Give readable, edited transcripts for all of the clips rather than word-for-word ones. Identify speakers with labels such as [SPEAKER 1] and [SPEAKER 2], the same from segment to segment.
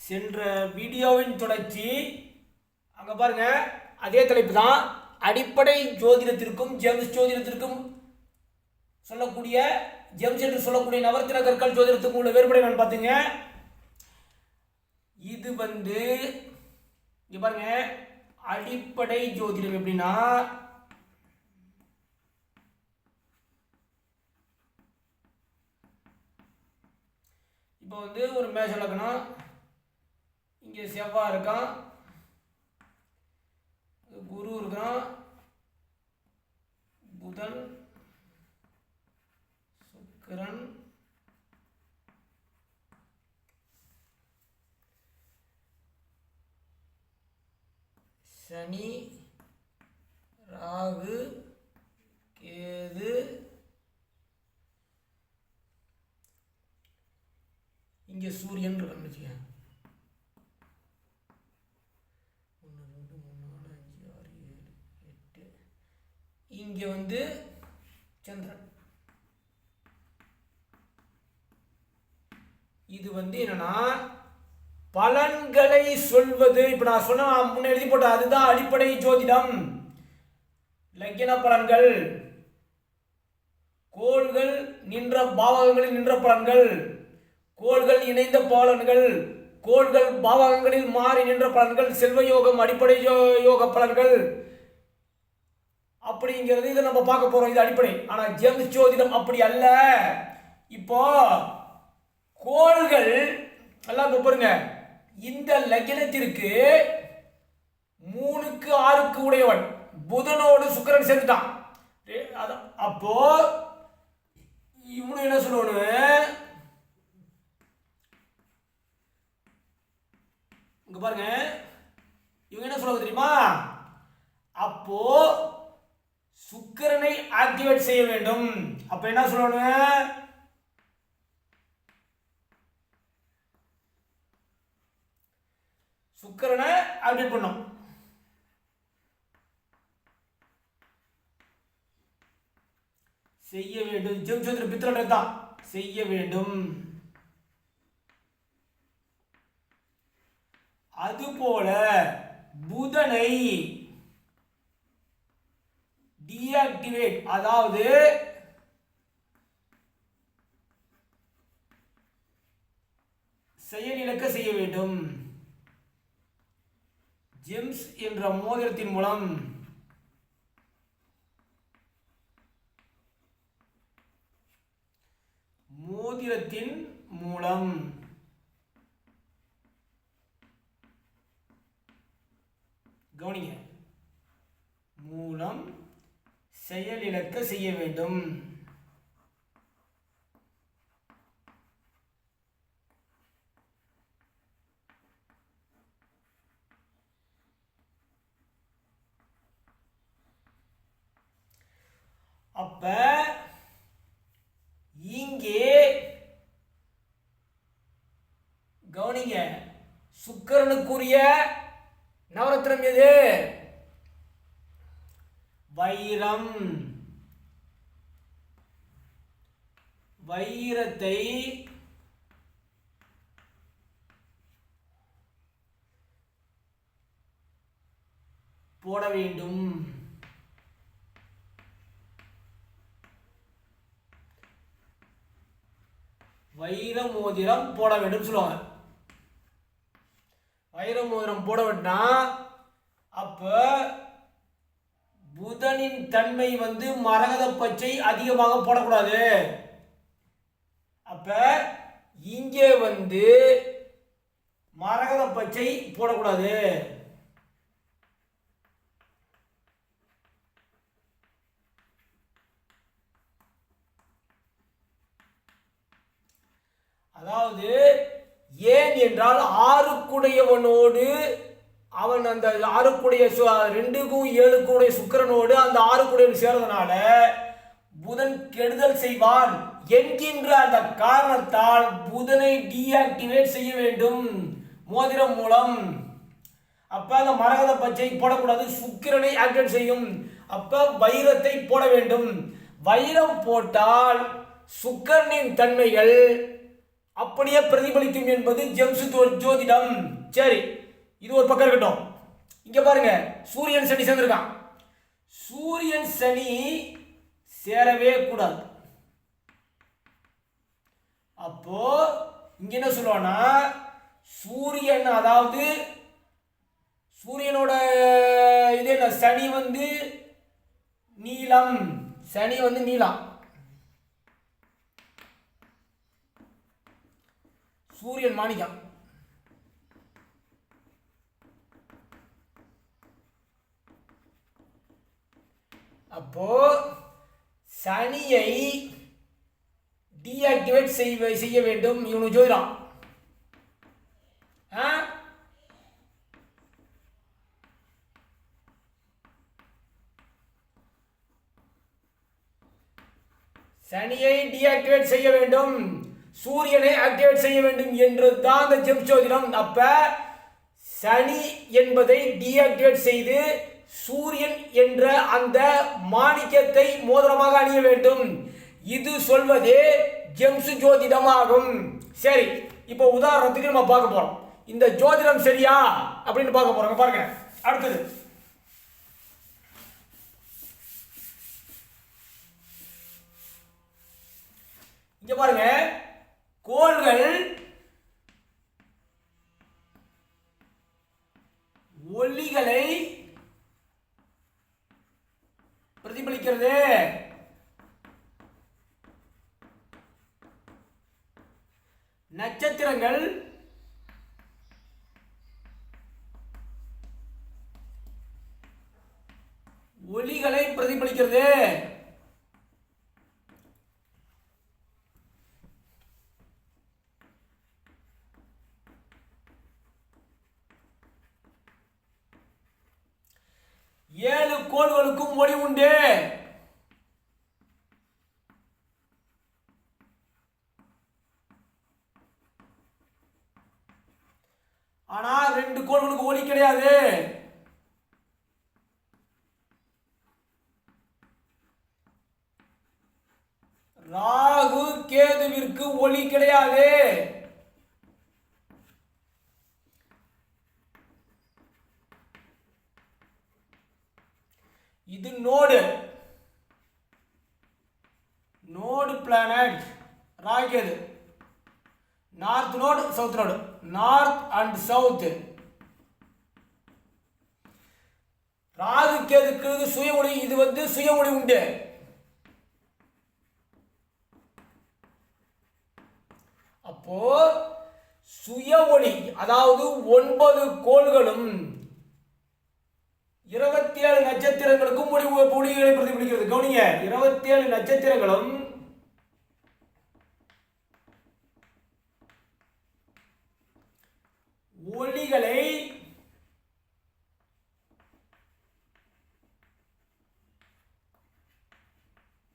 [SPEAKER 1] சென்ற வீடியோவின் தொடர்ச்சி அங்கே பாருங்க, அதே தலைப்பு தான். அடிப்படை ஜோதிடத்திற்கும் ஜெம்ஸ் ஜோதிடத்திற்கும் சொல்லக்கூடிய ஜெம்ஸ் என்று சொல்லக்கூடிய நவரத்தின கற்கள் ஜோதிடத்துக்கும் உள்ள வேறுபாடு நான் பார்த்தீங்க. இது இங்க பாருங்க, அடிப்படை ஜோதிடம் எப்படின்னா இப்போ ஒரு மேஷ லக்னம், இங்கே செவ்வாய் இருக்கான், குரு இருக்கான், புதன், சுக்கிரன், சனி, ராகு, கேது, இங்கே சூரியன் இருக்கான்னு வச்சுக்கோங்க. 1 2 3 4 5 6 7 8. இங்கே சந்திரன். இது என்னன்னா பலன்களை சொல்வது. இப்ப நான் சொன்ன முன்ன எழுதி போட்ட அதுதான் அடிப்படை ஜோதிடம். லக்ன பலன்கள், கோள்கள் நின்ற பாவகங்களில் நின்ற பலன்கள், கோள்கள் இணைந்த பலன்கள், கோள்கள் பாவகங்களில் மாறி நின்ற பலன்கள், செல்வ யோகம், அடிப்படை யோக பலன்கள் அப்படிங்கிறது இதை நம்ம பார்க்க போறோம். இது அடிப்படை. ஆனா ஜெம்ஸ் ஜோதிடம் அப்படி அல்ல. இப்போ கோள்கள் எல்லாம் பாருங்க, இந்த லக்னத்திற்கு 3க்கு 6க்கு உடையவன் புதனோடு சுக்கிரன் சேர்த்துட்டான். அப்போ இவனு என்ன சொல்லணும், இங்க பாருங்க, இவங்க என்ன சொல்லுவாங்க தெரியுமா? அப்போ சுக்கிரனை ஆக்டிவேட் செய்ய வேண்டும். அப்ப என்ன சொல்லணும், சுக்கிரனை ஆக்டிவேட் பண்ணும். செய்ய வேண்டும். ஜெம்ஸ் பித்ரன் தான் செய்ய வேண்டும். அதுபோல புதனை டீஆக்டிவேட், அதாவது செயலிழக்க செய்ய வேண்டும். ஜெம்ஸ் என்ற மோதிரத்தின் மூலம் கவனிங்க, மூலம் செயலிழக்க செய்ய வேண்டும். அப்ப இங்கே கவனிங்க, சுக்கிரனுக்குரிய நவரத்னம் எது? வைரம். வைரத்தை போட வேண்டும். வைர மோதிரம் போட வேண்டும் சொல்லுவாங்க. வைர மோதிரம் போட வேண்டா. அப்ப புதனின் தன்மை மரகத பச்சை அதிகமாக போடக்கூடாது. அப்ப இங்கே மரகத பச்சை போடக்கூடாது. அதாவது ஏன் என்றால் 6க்குடையவனோடு அவன் அந்த 6க்குடைய 2க்கும் 7க்குடைய சுக்கிரனோடு அந்த 6க்குடைய சேர்றதுனால புதன் கெடுதல் செய்வான் என்கின்ற அந்த காரணத்தால் புதனை டீஆக்டிவேட் செய்ய வேண்டும் மோதிரம் மூலம். அப்ப அந்த மரகத பச்சை போடக்கூடாது, சுக்கிரனை ஆக்டிவேட் செய்யும். அப்ப வைரத்தை போட வேண்டும். வைரம் போட்டால் சுக்கிரனின் தன்மைகள் அப்படியே பிரதிபலிக்கும் என்பது ஜெம்ஸ் ஜோதிடம். சரி, இது ஒரு பக்கம் இருக்கட்டும். இங்க பாருங்க, சூரியன் சனி சேர்ந்திருக்கான். சூரியன் சனி சேரவே கூடாது. அப்போ இங்க என்ன சொல்லுவானா, சூரியன் அதாவது சூரியனோட இது என்ன, சனி வந்து நீலம், சனி வந்து நீலம், சூரியன் மாணிக்கம். அப்போ சனியை டீஆக்டிவேட் செய்ய வேண்டும் இவனு ஜோதிடம். சனியை டீஆக்டிவேட் செய்ய வேண்டும், சூரியனை ஆக்டிவேட் செய்ய வேண்டும் என்று தான் இந்த ஜெம்ஸ் ஜோதிடம். அப்ப சனி என்பதை டீஆக்டிவேட் செய்து சூரியன் என்ற அந்த மாணிக்கத்தை மோதிரமாக அணிய வேண்டும். இது சொல்வதே ஜெம்ஸ் ஜோதிடமாகும். சரி, இப்போ உதாரணத்துக்கு நம்ம பார்க்க போறோம். இந்த ஜோதிடம் சரியா அப்படின்னு பார்க்க போறோம். பாருங்க, அடுத்தது இங்க பாருங்க, கோள்கள் ஒளிகளை பிரதிபலிக்கிறது. நட்சத்திரங்கள் ஒளிகளை பிரதிபலிக்கிறது. ஏழு கோள்களுக்கும் ஒளி உண்டு. ஆனா 2 கோள்களுக்கு ஒளி கிடையாது. ராகு கேதுவிற்கு ஒளி கிடையாது. இது node planet Rahu. North node, south node, north and south. Rahu கேதுக்கு சுய ஒளி, இது வந்து சுய ஒளி உண்டு. அப்போ சுய ஒளி அதாவது 9 கோள்களும் 27 நட்சத்திரங்களுக்கும் ஒளிகளை பிரதிபலிக்கிறது. கவனிங்க, 27 நட்சத்திரங்களும் ஒளிகளை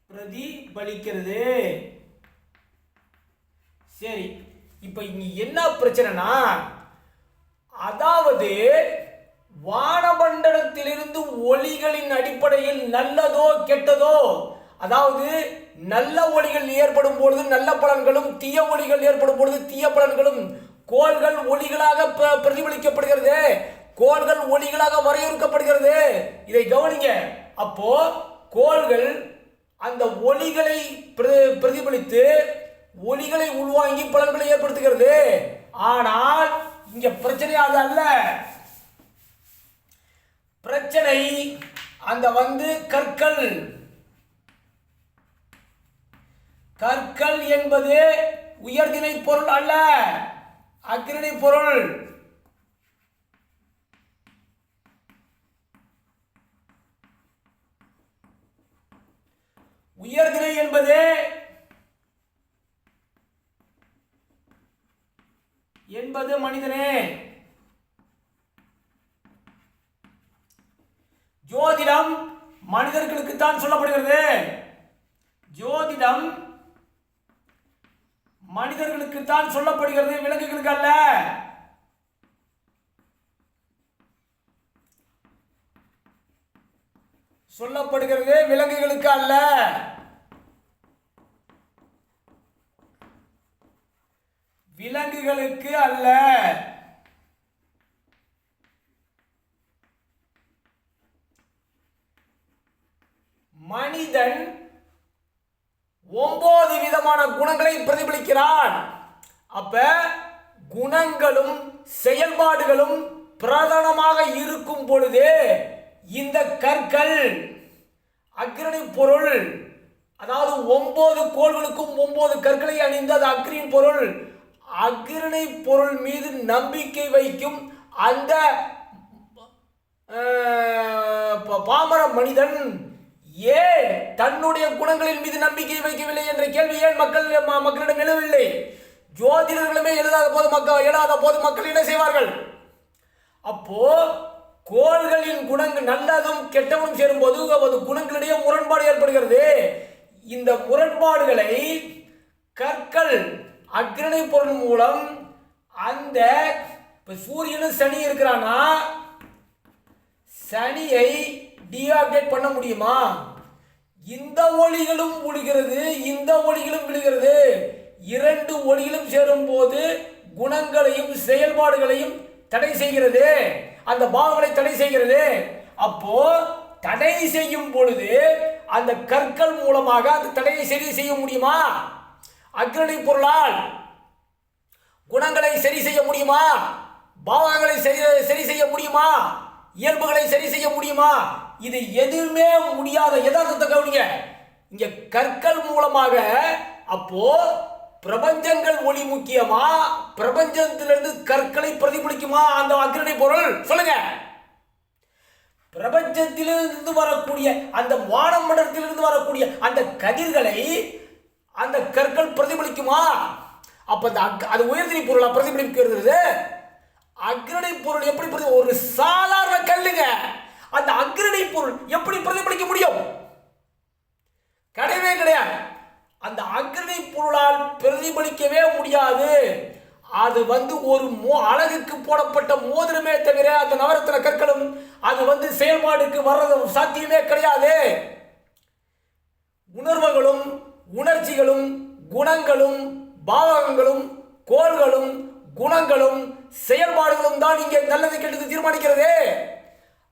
[SPEAKER 1] பிரதிபலிக்கிறது. சரி, இப்ப இங்க என்ன பிரச்சனைனா, அதாவது வானமண்டலத்திலிருந்து ஒளிகளின் அடிப்படையில் நல்லதோ கெட்டதோ, அதாவது நல்ல ஒளிகள் ஏற்படும் பொழுது நல்ல பலன்களும், தீய ஒளிகள் ஏற்படும் பொழுது தீய பலன்களும், கோள்கள் ஒளிகளாக பிரதிபலிக்கப்படுகிறது, கோள்கள் ஒளிகளாக வரையறுக்கப்படுகிறது. இதை கவனிங்க. அப்போ கோள்கள் அந்த ஒளிகளை பிரதிபலித்து ஒளிகளை உள்வாங்கி பலன்களை ஏற்படுத்துகிறது. ஆனால் இங்க பிரச்சனை அது அல்ல. பிரச்சனை அந்த வந்து கற்கள் என்பது உயர்திணை பொருள் அல்ல, அக்ரிணை பொருள். உயர்திணை என்பது மனிதனே. ஜோதிடம் மனிதர்களுக்கு தான் சொல்லப்படுகிறது. ஜோதிடம் மனிதர்களுக்கு தான் சொல்லப்படுகிறது, விலங்குகளுக்கு அல்ல. சொல்லப்படுகிறது விலங்குகளுக்கு அல்ல. விலங்குகளுக்கு அல்ல. மனிதன் 9 விதமான குணங்களை பிரதிபலிக்கிறான். அப்ப குணங்களும் செயல்பாடுகளும் பிரதானமாக இருக்கும் பொழுது இந்த கற்கள் அக்னி பொருள், அதாவது 9 கோள்களுக்கும் 9 கற்களை அணிந்த அது அக்னி பொருள். அக்னி பொருள் மீது நம்பிக்கை வைக்கும் அந்த பாமர மனிதன் ஏன் தன்னுடைய குணங்களின் மீது நம்பிக்கை வைக்கவில்லை என்ற கேள்வி ஏன் மக்களிடம் எழவில்லை? ஜோதிடர்களுமே எழுதாத போது மக்கள் என்ன செய்வார்கள்? அப்போ கோள்களின் குணங்கள் நல்லதும் கெட்டவனும் சேரும்போது அது குணங்களிடையே முரண்பாடு ஏற்படுகிறது. இந்த முரண்பாடுகளை கற்கள் அக்னி பொருள் மூலம் அந்த சூரியனும் சனி இருக்கிறானா, சனியை டீஆக்டிவேட் பண்ண முடியுமா? இந்த ஒளிகளும் விழுகிறது, இந்த ஒளிகளும் விழுகிறது. 2 ஒளிகளும் சேரும் போது குணங்களையும் செயல்பாடுகளையும் தடை செய்கிறது, அந்த பாவங்களை தடை செய்கிறது. அப்போ தடை செய்யும் பொழுது அந்த கற்கள் மூலமாக அந்த தடையை சரி செய்ய முடியுமா? அக்னி பொருளால் குணங்களை சரி செய்ய முடியுமா? பாவங்களை சரி செய்ய முடியுமா? இயல்புகளை சரி செய்ய முடியுமா? இது எதுவுமே முடியாத யதார்த்தத்தை கவனிங்க. இங்க கற்கள் மூலமாக அப்போ பிரபஞ்சங்கள் ஒளி முக்கியமா, பிரபஞ்சத்திலிருந்து கற்களை பிரதிபலிக்குமா அந்த அக்னி பொருள்? சொல்லுங்க. பிரபஞ்சத்திலிருந்து வரக்கூடிய அந்த வானமண்டலத்திலிருந்து வரக்கூடிய அந்த கதிர்களை அந்த கற்கள் பிரதிபலிக்குமா? அப்ப அது உயர்திரி பொருளா பிரதிபலிக்கிறது? அக்னி பொருள் எப்படி ஒரு சாதாரண கல்லுங்க, அந்த அக்னி பொருள் எப்படி பிரதிபலிக்க முடியும்? கிடையவே கிடையாது. அந்த அக்னி பொருளால் பிரதிபலிக்கவே முடியாது. அது ஒரு அழகுக்கு போடப்பட்ட மோதிரமே தவிர அந்த நவரத்ன கற்களும் அது செயல்பாடுக்கு வர்றது சாத்தியமே கிடையாது. உணர்வுகளும் உணர்ச்சிகளும் குணங்களும் பாவகங்களும் கோள்களும் குணங்களும் செயல்பாடுகளும் தான் இங்கே நல்லது கெட்டது தீர்மானிக்கிறது.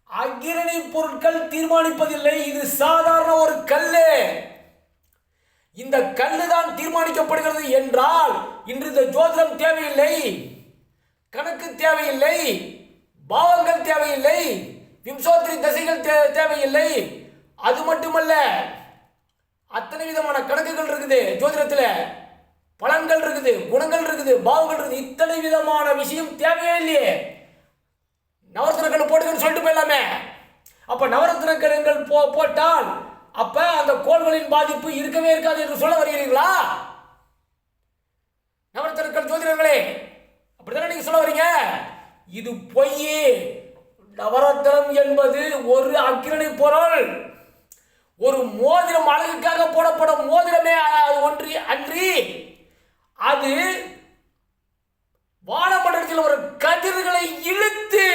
[SPEAKER 1] அக்னி பொருட்கள் தீர்மானிப்பதில்லை. இது சாதாரண ஒரு கல்லு. இந்த கல்லு தான் தீர்மானிக்கப்படுகிறது என்றால் இன்று இந்த ஜோதிடம் தேவையில்லை, கணக்கு தேவையில்லை, பாவங்கள் தேவையில்லை, விம்சோத்திரி தசைகள் தேவையில்லை. அது மட்டுமல்ல, அத்தனை விதமான கணக்குகள் இருக்குது ஜோதிடத்தில். பலன்கள் இருக்குது, குணங்கள் இருக்குது, பாவங்கள் இருக்குது. இத்தனை விதமான விஷயம் தேவையே இல்லையே. நவரத்ன கல் போட்டுக்கன்னு சொல்லிட்டு போயிடலாமே. அப்ப நவரத்ன கல்கள் போட்டால் அப்ப அந்த கோள்களின் பாதிப்பு இருக்கவே இருக்காது என்று சொல்ல வருகிறீர்களா? நவரத்ன கல் ஜோதிடர்களே, அப்படித்தானே நீங்க சொல்ல வரீங்க? இது பொய். நவரத்னம் என்பது ஒரு அக்னி பொருள். ஒரு மோதிரம் அழகுக்காக போடப்படும் மோதிரமே ஒன்றி அன்றி அது வானமண்டலத்தில் ஒரு கதிர்களை இழுத்து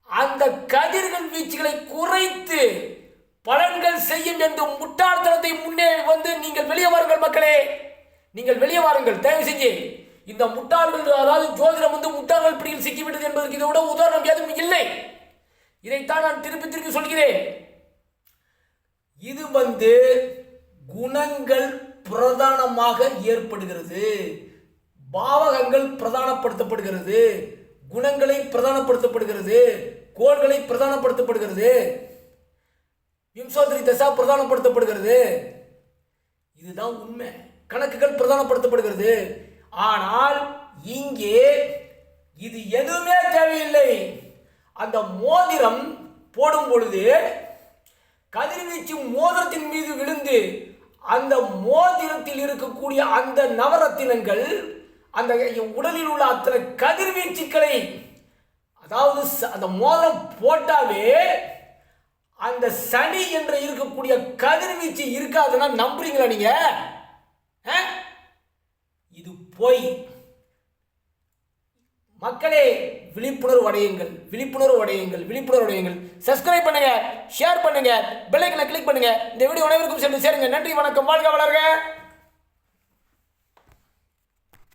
[SPEAKER 1] அந்த கதிர்கள் வீச்சுகளை குறைத்து பலன்கள் செய்யும் என்று முட்டாள்தனத்தை முன்னே நீங்கள் வெளியே வாருங்கள் மக்களே, நீங்கள் வெளியே வாருங்கள் தயவு செஞ்சு. இந்த முட்டாள்கள், அதாவது ஜோதிடம் முட்டாள்கள் பிடியில் சிக்கிவிட்டது என்பதற்கு இதை விட உதாரணம் எதுவும் இல்லை. இதைத்தான் நான் திருப்பி திருப்பி சொல்கிறேன். இது குணங்கள் பிரதானமாக ஏற்படுகிறது, பாவகங்கள் பிரதானப்படுத்தப்படுகிறது, குணங்களை பிரதானப்படுத்தப்படுகிறது, கோள்களை பிரதானப்படுத்தப்படுகிறது, விம்சோத்திரி தசா பிரதானப்படுத்தப்படுகிறது. இதுதான் உண்மை. கணக்குகள் பிரதானப்படுத்தப்படுகிறது. ஆனால் இங்கே இது எதுவுமே தேவையில்லை. அந்த மோதிரம் போடும் பொழுது கதிர்வீச்சு மோதிரத்தின் மீது விழுந்து அந்த மோதிரத்தில் இருக்கக்கூடிய அந்த நவரத்தினங்கள் அந்த உடலில் உள்ள அத்தனை கதிர்வீச்சுக்களை, அதாவது அந்த மோதிரம் போட்டாவே அந்த சனி என்று இருக்கக்கூடிய கதிர்வீச்சு இருக்காதுன்னா நம்புறீங்களா நீங்க? இது பொய். மக்களே, விழிப்புணர்வு அடையுங்கள், விழிப்புணர்வு அடையுங்கள், விழிப்புணர்வு அடையுங்கள். சப்ஸ்கிரைப் பண்ணுங்க, ஷேர் பண்ணுங்க, பெல் ஐகானை கிளிக் பண்ணுங்க. இந்த வீடியோ அனைவருக்கும் சென்று சேருங்க. நன்றி, வணக்கம், வாழ்க வளர்க.